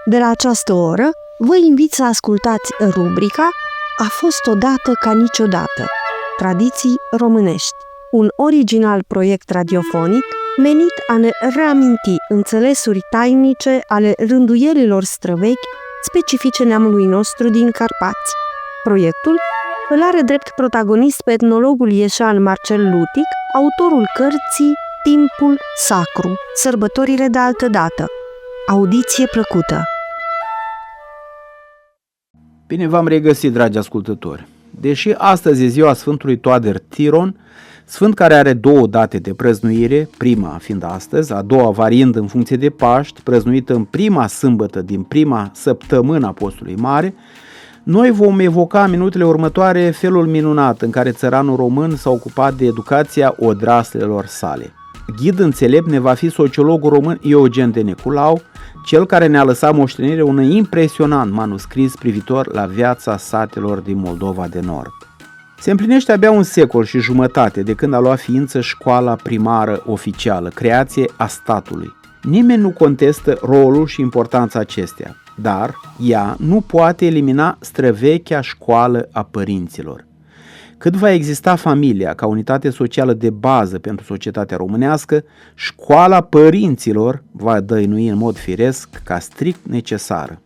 De la această oră, vă invit să ascultați rubrica A fost odată ca niciodată, tradiții românești, un original proiect radiofonic menit a ne reaminti înțelesuri tainice ale rânduielilor străvechi specifice neamului nostru din Carpați. Proiectul îl are drept protagonist pe etnologul ieșean Marcel Lutic, autorul cărții Timpul Sacru, sărbătorile de altădată. Audiție plăcută! Bine v-am regăsit, dragi ascultători! Deși astăzi e ziua Sfântului Toader Tiron, sfânt care are două date de prăznuire, prima fiind astăzi, a doua variind în funcție de Paști, prăznuită în prima sâmbătă din prima săptămână a Postului Mare, noi vom evoca în minutele următoare felul minunat în care țăranul român s-a ocupat de educația odraslelor sale. Ghid înțelept ne va fi sociologul român Eugen de Neculau, cel care ne-a lăsat moștenire un impresionant manuscris privitor la viața satelor din Moldova de Nord. Se împlinește abia un secol și jumătate de când a luat ființă școala primară oficială, creație a statului. Nimeni nu contestă rolul și importanța acesteia, dar ea nu poate elimina străvechea școală a părinților. Cât va exista familia ca unitate socială de bază pentru societatea românească, școala părinților va dăinui în mod firesc ca strict necesară.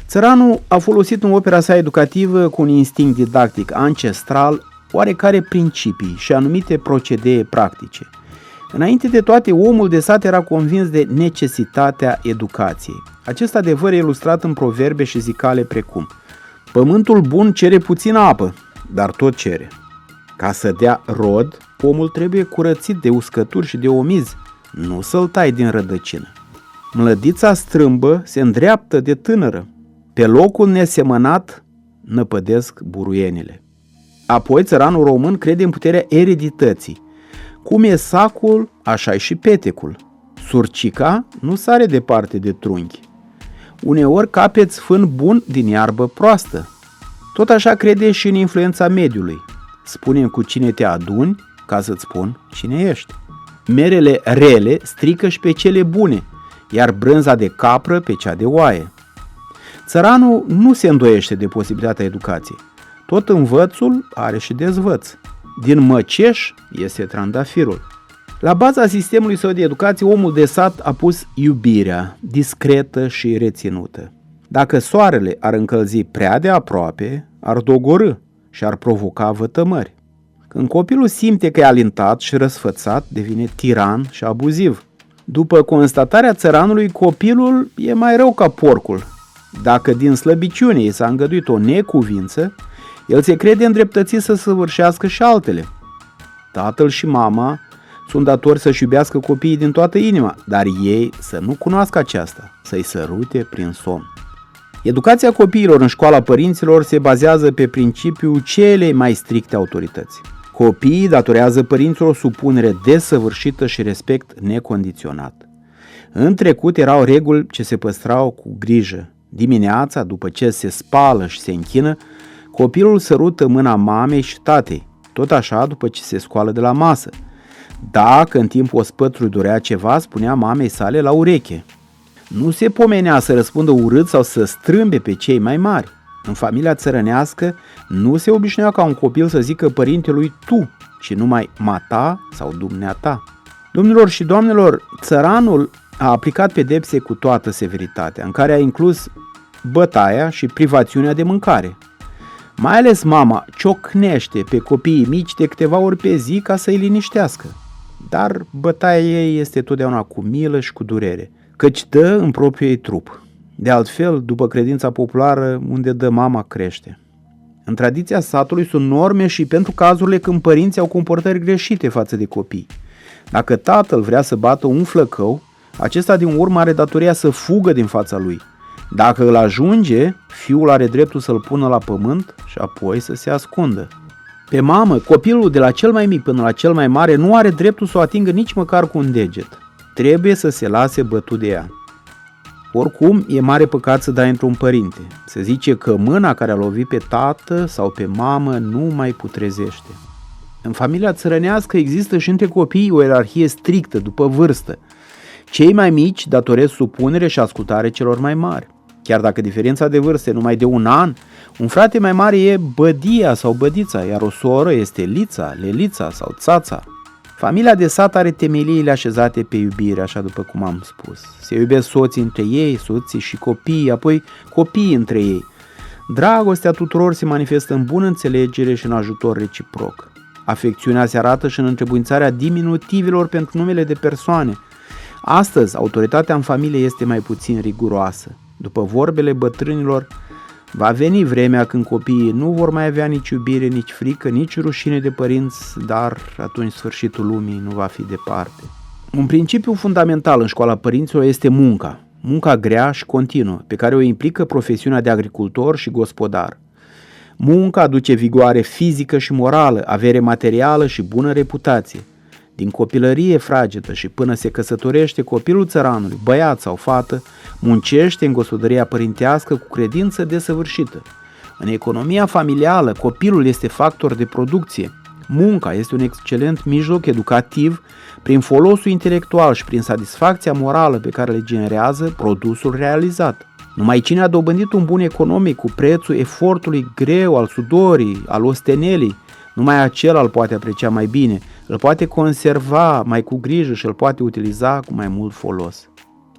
Țăranul a folosit în opera sa educativă cu un instinct didactic ancestral oarecare principii și anumite procedee practice. Înainte de toate, omul de sat era convins de necesitatea educației. Acest adevăr e ilustrat în proverbe și zicale precum: pământul bun cere puțină apă, dar tot cere. Ca să dea rod, pomul trebuie curățit de uscături și de omizi, nu să-l tai din rădăcină. Mlădița strâmbă se îndreaptă de tânără. Pe locul nesemănat năpădesc buruienile. Apoi țăranul român crede în puterea eredității. Cum e sacul, așa e și petecul. Surcica nu sare departe de trunchi. Uneori capeți fân bun din iarbă proastă. Tot așa crede și în influența mediului. Spune-mi cu cine te aduni ca să-ți spun cine ești. Merele rele strică și pe cele bune, iar brânza de capră pe cea de oaie. Țăranul nu se îndoiește de posibilitatea educației. Tot învățul are și dezvăț. Din măceș iese trandafirul. La baza sistemului său de educație, omul de sat a pus iubirea, discretă și reținută. Dacă soarele ar încălzi prea de aproape, ar dogorâ și ar provoca vătămări. Când copilul simte că e alintat și răsfățat, devine tiran și abuziv. După constatarea țăranului, copilul e mai rău ca porcul. Dacă din slăbiciune i s-a îngăduit o necuvință, el se crede îndreptățit să săvârșească și altele. Tatăl și mama sunt datori să-și iubească copiii din toată inima, dar ei să nu cunoască aceasta, să-i sărute prin somn. Educația copiilor în școala părinților se bazează pe principiul celei mai stricte autorități. Copiii datorează părinților supunere desăvârșită și respect necondiționat. În trecut erau reguli ce se păstrau cu grijă. Dimineața, după ce se spală și se închină, copilul sărută mâna mamei și tatei, tot așa după ce se scoală de la masă. Dacă în timpul ospățului dorea ceva, spunea mamei sale la ureche. Nu se pomenea să răspundă urât sau să strâmbe pe cei mai mari. În familia țărănească nu se obișnuia ca un copil să zică părintelui tu, ci numai mata sau dumneata. Domnilor și doamnelor, țăranul a aplicat pedepse cu toată severitatea, în care a inclus bătaia și privațiunea de mâncare. Mai ales mama ciocnește pe copiii mici de câteva ori pe zi ca să-i liniștească. Dar bătaia ei este totdeauna cu milă și cu durere, căci dă în propriul ei trup. De altfel, după credința populară, unde dă mama crește. În tradiția satului sunt norme și pentru cazurile când părinții au comportări greșite față de copii. Dacă tatăl vrea să bată un flăcău, acesta din urmă are datoria să fugă din fața lui. Dacă îl ajunge, fiul are dreptul să-l pună la pământ și apoi să se ascundă. Pe mamă, copilul de la cel mai mic până la cel mai mare nu are dreptul să o atingă nici măcar cu un deget. Trebuie să se lase bătut de ea. Oricum, e mare păcat să dai într-un părinte. Se zice că mâna care a lovit pe tată sau pe mamă nu mai putrezește. În familia țărănească există și între copii o ierarhie strictă după vârstă. Cei mai mici datoresc supunere și ascultare celor mai mari. Chiar dacă diferența de vârstă e numai de 1 an, un frate mai mare e bădia sau bădița, iar o soră este lița, lelița sau țața. Familia de sat are temeliile așezate pe iubire, așa după cum am spus. Se iubesc soții între ei, soții și copiii, apoi copiii între ei. Dragostea tuturor se manifestă în bună înțelegere și în ajutor reciproc. Afecțiunea se arată și în întrebuințarea diminutivelor pentru numele de persoane. Astăzi, autoritatea în familie este mai puțin riguroasă. După vorbele bătrânilor, va veni vremea când copiii nu vor mai avea nici iubire, nici frică, nici rușine de părinți, dar atunci sfârșitul lumii nu va fi departe. Un principiu fundamental în școala părinților este munca. Munca grea și continuă, pe care o implică profesiunea de agricultor și gospodar. Munca aduce vigoare fizică și morală, avere materială și bună reputație. Din copilărie fragedă și până se căsătorește copilul țăranului, băiat sau fată, muncește în gospodăria părintească cu credință desăvârșită. În economia familială, copilul este factor de producție. Munca este un excelent mijloc educativ prin folosul intelectual și prin satisfacția morală pe care le generează produsul realizat. Numai cine a dobândit un bun economic cu prețul efortului greu, al sudorii, al ostenelii, numai acela îl poate aprecia mai bine, îl poate conserva mai cu grijă și îl poate utiliza cu mai mult folos.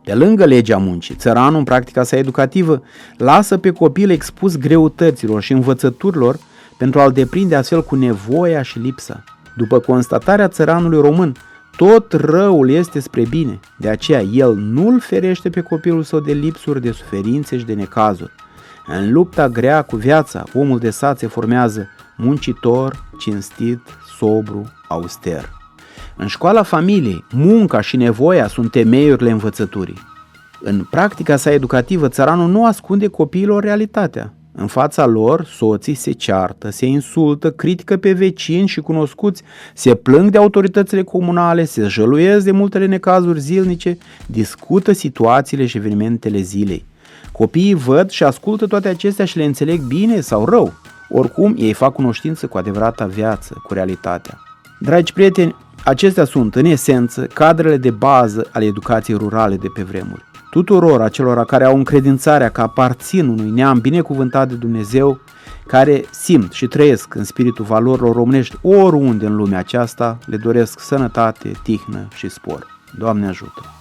Pe lângă legea muncii, țăranul în practica sa educativă lasă pe copil expus greutăților și învățăturilor pentru a-l deprinde astfel cu nevoia și lipsa. După constatarea țăranului român, tot răul este spre bine, de aceea el nu-l ferește pe copilul său de lipsuri, de suferințe și de necazuri. În lupta grea cu viața, omul de sat se formează muncitor, cinstit, sobru, auster. În școala familiei, munca și nevoia sunt temeiurile învățăturii. În practica sa educativă, țăranul nu ascunde copiilor realitatea. În fața lor, soții se ceartă, se insultă, critică pe vecini și cunoscuți, se plâng de autoritățile comunale, se jăluiesc de multele necazuri zilnice, discută situațiile și evenimentele zilei. Copiii văd și ascultă toate acestea și le înțeleg bine sau rău. Oricum, ei fac cunoștință cu adevărata viață, cu realitatea. Dragi prieteni, acestea sunt, în esență, cadrele de bază ale educației rurale de pe vremuri. Tuturor acelora care au încredințarea că aparțin unui neam binecuvântat de Dumnezeu, care simt și trăiesc în spiritul valorilor românești oriunde în lumea aceasta, le doresc sănătate, tihnă și spor. Doamne ajută!